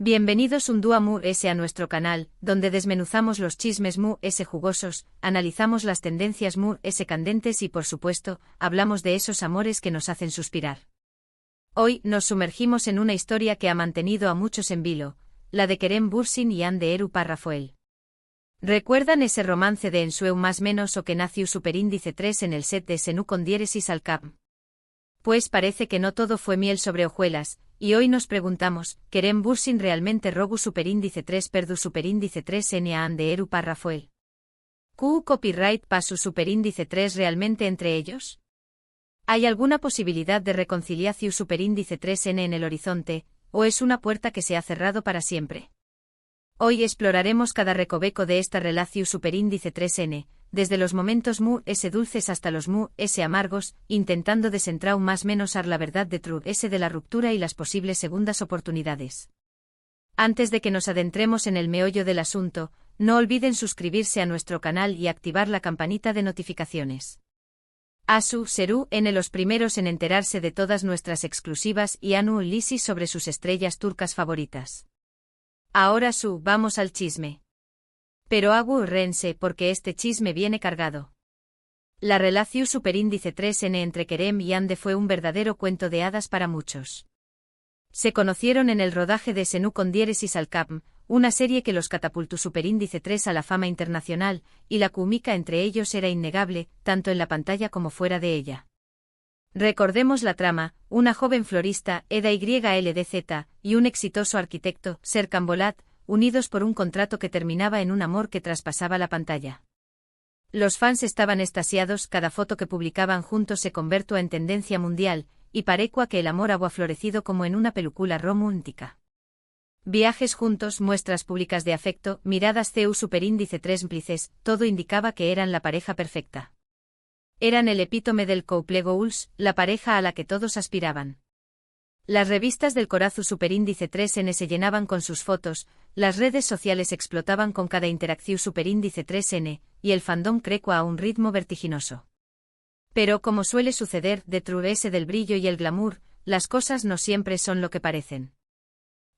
Bienvenidos un día Mu S a nuestro canal, donde desmenuzamos los chismes Mu S jugosos, analizamos las tendencias Mu S candentes y por supuesto, hablamos de esos amores que nos hacen suspirar. Hoy nos sumergimos en una historia que ha mantenido a muchos en vilo, la de Kerem Bürsin y Hande Eru Parrafoel. ¿Recuerdan ese romance de Ensueu más menos o que nació superíndice 3 en el set de Senú con diéresis al cap? Pues parece que no todo fue miel sobre hojuelas, y hoy nos preguntamos, ¿Kerem Bürsin realmente rogu superíndice 3 perdu superíndice 3 n a Hande Eru Parrafoel? ¿Q copyright pasu superíndice 3 realmente entre ellos? ¿Hay alguna posibilidad de reconciliación superíndice 3n en el horizonte, o es una puerta que se ha cerrado para siempre? Hoy exploraremos cada recoveco de esta relación superíndice 3n, desde los momentos Mu S dulces hasta los Mu S amargos, intentando desentrar más menos la verdad de True S de la ruptura y las posibles segundas oportunidades. Antes de que nos adentremos en el meollo del asunto, no olviden suscribirse a nuestro canal y activar la campanita de notificaciones. Asu serú los primeros en enterarse de todas nuestras exclusivas y Anu Lisi sobre sus estrellas turcas favoritas. Ahora vamos al chisme. Pero hago rense porque este chisme viene cargado. La relación superíndice 3n entre Kerem y Hande fue un verdadero cuento de hadas para muchos. Se conocieron en el rodaje de Senú con diéresis al cap, una serie que los catapultó superíndice 3 a la fama internacional, y la química entre ellos era innegable, tanto en la pantalla como fuera de ella. Recordemos la trama: una joven florista, Eda YLDZ, y un exitoso arquitecto, Serkan Bolat, unidos por un contrato que terminaba en un amor que traspasaba la pantalla. Los fans estaban extasiados, cada foto que publicaban juntos se convirtió en tendencia mundial, y parecua que el amor había florecido como en una película romántica. Viajes juntos, muestras públicas de afecto, miradas CU superíndice 3 cómplices, todo indicaba que eran la pareja perfecta. Eran el epítome del couple goals, la pareja a la que todos aspiraban. Las revistas del corazón superíndice 3n se llenaban con sus fotos, las redes sociales explotaban con cada interacción superíndice 3n, y el fandom crecua a un ritmo vertiginoso. Pero como suele suceder, detrás del brillo y el glamour, las cosas no siempre son lo que parecen.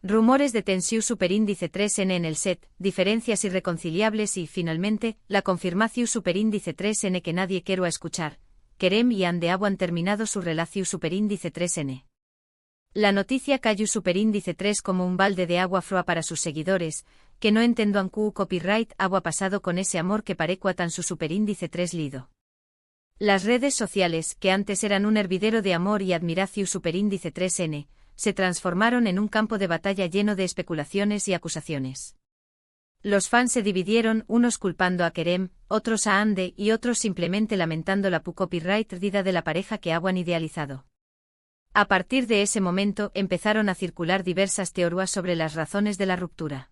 Rumores de tensión superíndice 3n en el set, diferencias irreconciliables y, finalmente, la confirmación superíndice 3n que nadie quiero escuchar: Kerem y Hande han terminado su relación superíndice 3n. La noticia cayó superíndice 3 como un balde de agua fría para sus seguidores, que no entendan Q copyright agua pasado con ese amor que parecua tan su superíndice 3 lido. Las redes sociales, que antes eran un hervidero de amor y admiración superíndice 3n, se transformaron en un campo de batalla lleno de especulaciones y acusaciones. Los fans se dividieron, unos culpando a Kerem, otros a Hande y otros simplemente lamentando la copyright perdida de la pareja que habían idealizado. A partir de ese momento empezaron a circular diversas teorías sobre las razones de la ruptura.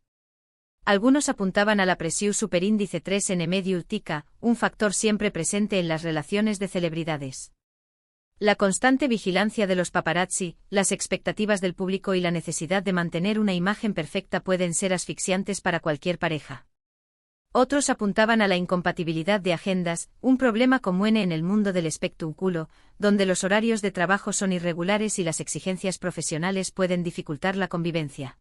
Algunos apuntaban a la presión superíndice 3n medio utica, un factor siempre presente en las relaciones de celebridades. La constante vigilancia de los paparazzi, las expectativas del público y la necesidad de mantener una imagen perfecta pueden ser asfixiantes para cualquier pareja. Otros apuntaban a la incompatibilidad de agendas, un problema común en el mundo del espectáculo, donde los horarios de trabajo son irregulares y las exigencias profesionales pueden dificultar la convivencia.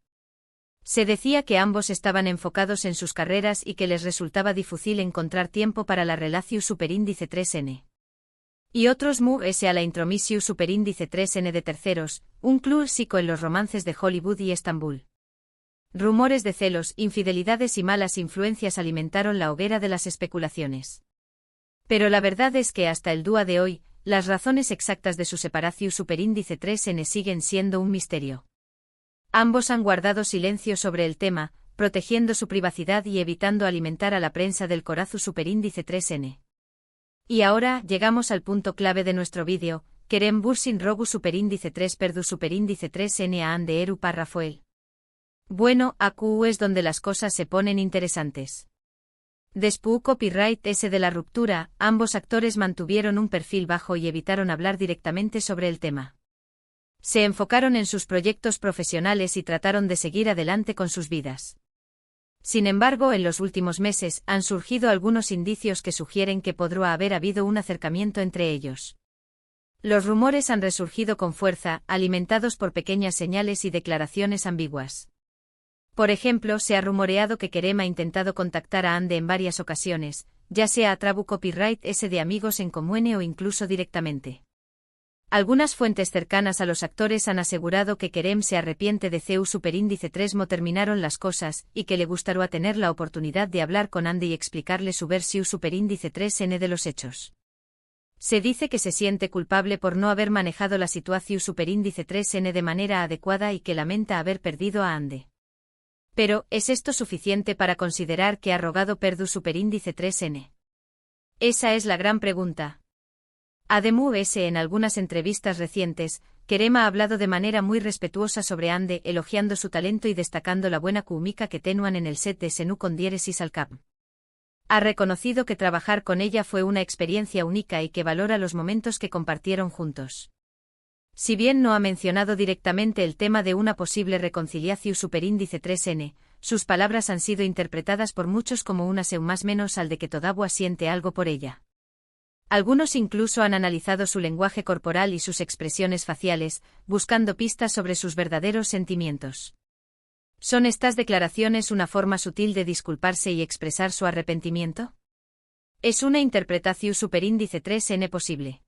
Se decía que ambos estaban enfocados en sus carreras y que les resultaba difícil encontrar tiempo para la relación superíndice 3n. Y otros Mu S a la intromisión superíndice 3n de terceros, un clásico en los romances de Hollywood y Estambul. Rumores de celos, infidelidades y malas influencias alimentaron la hoguera de las especulaciones. Pero la verdad es que hasta el día de hoy, las razones exactas de su separación superíndice 3n siguen siendo un misterio. Ambos han guardado silencio sobre el tema, protegiendo su privacidad y evitando alimentar a la prensa del corazón superíndice 3n. Y ahora llegamos al punto clave de nuestro vídeo: Kerem Bürsin rogu superíndice 3 perdu superíndice 3n a Hande Eru Parrafoel. Bueno, aquí es donde las cosas se ponen interesantes. Después copyright S de la ruptura, ambos actores mantuvieron un perfil bajo y evitaron hablar directamente sobre el tema. Se enfocaron en sus proyectos profesionales y trataron de seguir adelante con sus vidas. Sin embargo, en los últimos meses han surgido algunos indicios que sugieren que podría haber habido un acercamiento entre ellos. Los rumores han resurgido con fuerza, alimentados por pequeñas señales y declaraciones ambiguas. Por ejemplo, se ha rumoreado que Kerem ha intentado contactar a Ande en varias ocasiones, ya sea a través copyright S de amigos en comune o incluso directamente. Algunas fuentes cercanas a los actores han asegurado que Kerem se arrepiente de CEU superíndice 3 mo terminaron las cosas y que le gustaría tener la oportunidad de hablar con Ande y explicarle su versión superíndice 3N de los hechos. Se dice que se siente culpable por no haber manejado la situación superíndice 3N de manera adecuada y que lamenta haber perdido a Ande. Pero, ¿es esto suficiente para considerar que ha rogado perdu superíndice 3N? Esa es la gran pregunta. Además, en algunas entrevistas recientes, Kerem ha hablado de manera muy respetuosa sobre Ande, elogiando su talento y destacando la buena química que tenían en el set de Senu con Diéresis al Cap. Ha reconocido que trabajar con ella fue una experiencia única y que valora los momentos que compartieron juntos. Si bien no ha mencionado directamente el tema de una posible reconciliación superíndice 3N, sus palabras han sido interpretadas por muchos como una seu más menos al de que todavía siente algo por ella. Algunos incluso han analizado su lenguaje corporal y sus expresiones faciales, buscando pistas sobre sus verdaderos sentimientos. ¿Son estas declaraciones una forma sutil de disculparse y expresar su arrepentimiento? Es una interpretación superíndice 3N posible.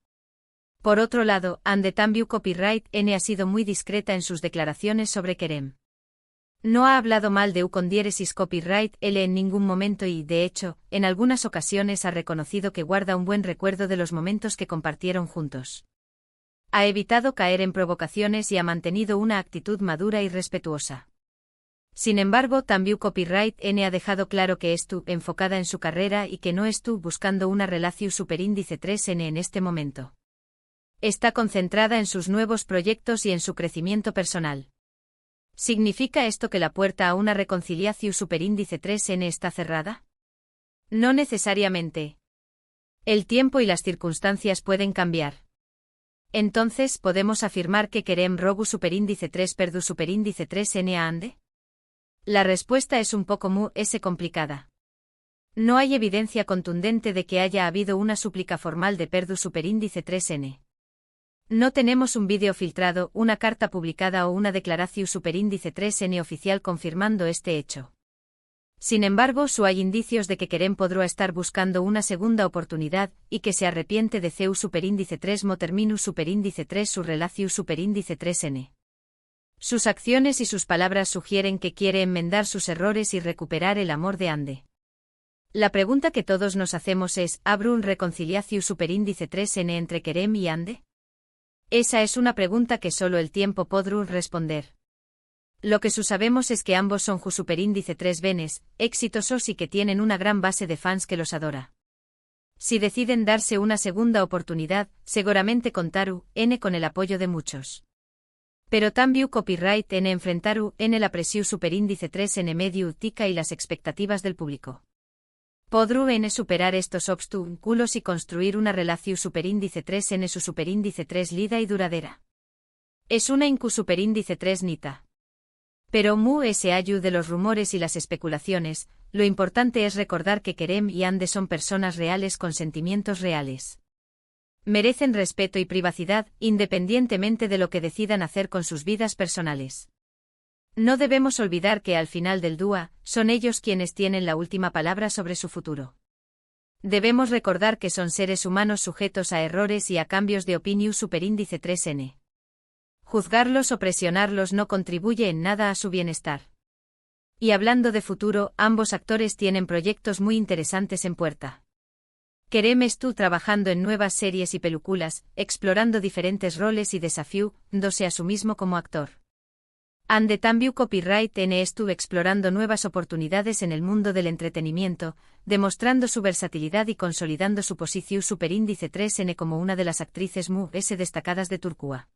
Por otro lado, Ande también copyright N ha sido muy discreta en sus declaraciones sobre Kerem. No ha hablado mal de U con diéresis copyright L en ningún momento y, de hecho, en algunas ocasiones ha reconocido que guarda un buen recuerdo de los momentos que compartieron juntos. Ha evitado caer en provocaciones y ha mantenido una actitud madura y respetuosa. Sin embargo, también copyright N ha dejado claro que estuvo enfocada en su carrera y que no estuvo buscando una relación superíndice 3N en este momento. Está concentrada en sus nuevos proyectos y en su crecimiento personal. ¿Significa esto que la puerta a una reconciliación superíndice 3N está cerrada? No necesariamente. El tiempo y las circunstancias pueden cambiar. Entonces, ¿podemos afirmar que Kerem rogu superíndice 3 perdu superíndice 3N a Ande? La respuesta es un poco complicada. No hay evidencia contundente de que haya habido una súplica formal de perdu superíndice 3N. No tenemos un vídeo filtrado, una carta publicada o una declaración superíndice 3N oficial confirmando este hecho. Sin embargo, hay indicios de que Kerem podrá estar buscando una segunda oportunidad y que se arrepiente de CEU superíndice 3 mo terminus superíndice 3 su relación superíndice 3N. Sus acciones y sus palabras sugieren que quiere enmendar sus errores y recuperar el amor de Ande. La pregunta que todos nos hacemos es, ¿habrá un reconciliación superíndice 3N entre Kerem y Ande? Esa es una pregunta que solo el tiempo podrá responder. Lo que sabemos es que ambos son superíndice 3 venes, exitosos y que tienen una gran base de fans que los adora. Si deciden darse una segunda oportunidad, seguramente contaru N con el apoyo de muchos. Pero también copyright N enfrentaru N la presión superíndice 3 N medio tica y las expectativas del público. ¿Podrú N superar estos obstáculos y construir una relación superíndice 3 N su superíndice 3 lida y duradera? Es una incu superíndice 3 nita. Pero se ayu de los rumores y las especulaciones, lo importante es recordar que Kerem y Ande son personas reales con sentimientos reales. Merecen respeto y privacidad, independientemente de lo que decidan hacer con sus vidas personales. No debemos olvidar que al final del dúa, son ellos quienes tienen la última palabra sobre su futuro. Debemos recordar que son seres humanos sujetos a errores y a cambios de opinión superíndice 3N. Juzgarlos o presionarlos no contribuye en nada a su bienestar. Y hablando de futuro, ambos actores tienen proyectos muy interesantes en puerta. Kerem está trabajando en nuevas series y películas, explorando diferentes roles y desafiándose a sí mismo como actor. Ande también copyright N estuvo explorando nuevas oportunidades en el mundo del entretenimiento, demostrando su versatilidad y consolidando su posición superíndice 3N como una de las actrices destacadas de Turquía.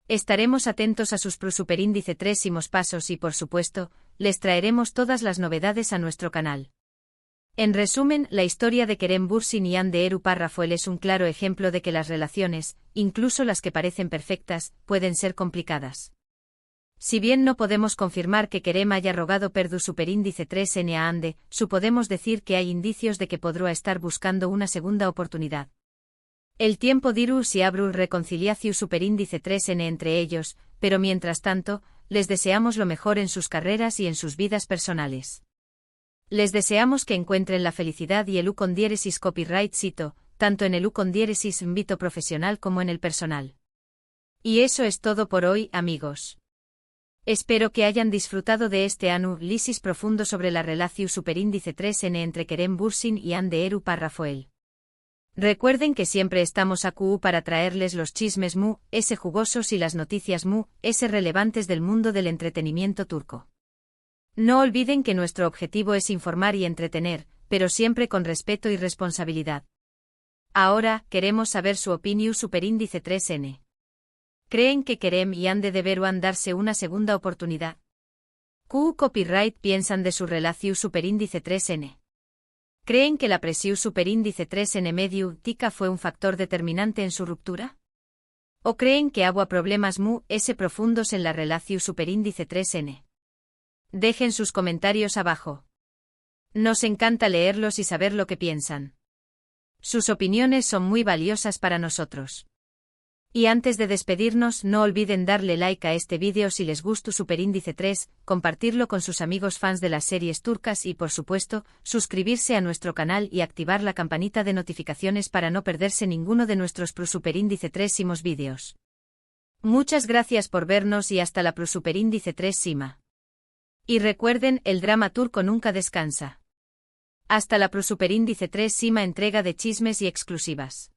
Estaremos atentos a sus superíndice 3 pasos y por supuesto, les traeremos todas las novedades a nuestro canal. En resumen, la historia de Kerem Bürsin y Ande Eru Parrafoel es un claro ejemplo de que las relaciones, incluso las que parecen perfectas, pueden ser complicadas. Si bien no podemos confirmar que Kerem haya rogado perdu superíndice 3N a Ande, podemos decir que hay indicios de que podrá estar buscando una segunda oportunidad. El tiempo dirá si habrá reconciliación superíndice 3N entre ellos, pero mientras tanto, les deseamos lo mejor en sus carreras y en sus vidas personales. Les deseamos que encuentren la felicidad y el con diéresis copyright cito, tanto en el con diéresis ámbito profesional como en el personal. Y eso es todo por hoy, amigos. Espero que hayan disfrutado de este análisis profundo sobre la relación superíndice 3N entre Kerem Bürsin y Andy Eru Parrafoel. Recuerden que siempre estamos aquí para traerles los chismes jugosos y las noticias relevantes del mundo del entretenimiento turco. No olviden que nuestro objetivo es informar y entretener, pero siempre con respeto y responsabilidad. Ahora, queremos saber su opinión superíndice 3N. ¿Creen que Kerem y Andy deberán darse una segunda oportunidad? ¿Qué copyright piensan de su relación superíndice 3N? ¿Creen que la presión superíndice 3N mediática fue un factor determinante en su ruptura? ¿O creen que hubo problemas profundos en la relación superíndice 3N? Dejen sus comentarios abajo. Nos encanta leerlos y saber lo que piensan. Sus opiniones son muy valiosas para nosotros. Y antes de despedirnos, no olviden darle like a este vídeo si les gustó Superíndice 3, compartirlo con sus amigos fans de las series turcas y, por supuesto, suscribirse a nuestro canal y activar la campanita de notificaciones para no perderse ninguno de nuestros Superíndice 3 vídeos. Muchas gracias por vernos y hasta la Superíndice 3 Sima. Y recuerden, el drama turco nunca descansa. Hasta la Superíndice 3 Sima entrega de chismes y exclusivas.